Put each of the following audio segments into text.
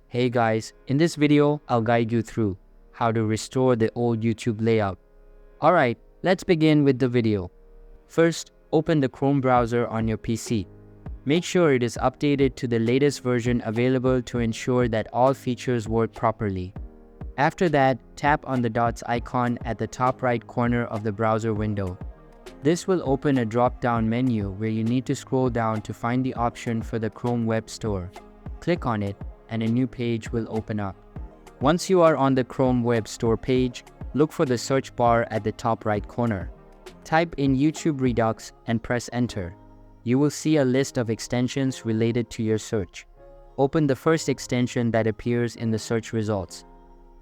Hey guys, in this video, I'll guide you through how to restore the old YouTube layout. Alright, let's begin with the video. First, open the Chrome browser on your PC. Make sure it is updated to the latest version available to ensure that all features work properly. After that, tap on the dots icon at the top right corner of the browser window. This will open a drop-down menu where you need to scroll down to find the option for the Chrome Web Store. Click on it, and a new page will open up. Once you are on the Chrome Web Store page, look for the search bar at the top right corner. Type in YouTube Redux and press enter. You will see a list of extensions related to your search. Open the first extension that appears in the search results.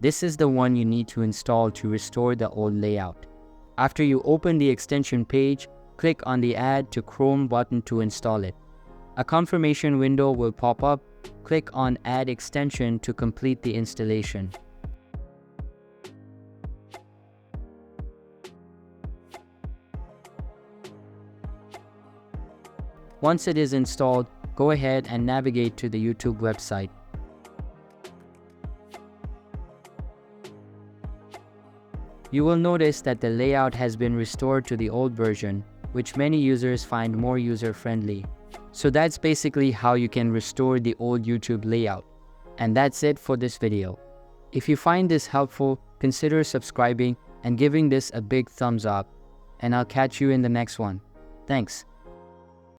This is the one you need to install to restore the old layout. After you open the extension page, click on the Add to Chrome button to install it. A confirmation window will pop up. Click on Add Extension to complete the installation. Once it is installed, go ahead and navigate to the YouTube website. You will notice that the layout has been restored to the old version, which many users find more user-friendly. So that's basically how you can restore the old YouTube layout. And that's it for this video. If you find this helpful, consider subscribing and giving this a big thumbs up. And I'll catch you in the next one. Thanks.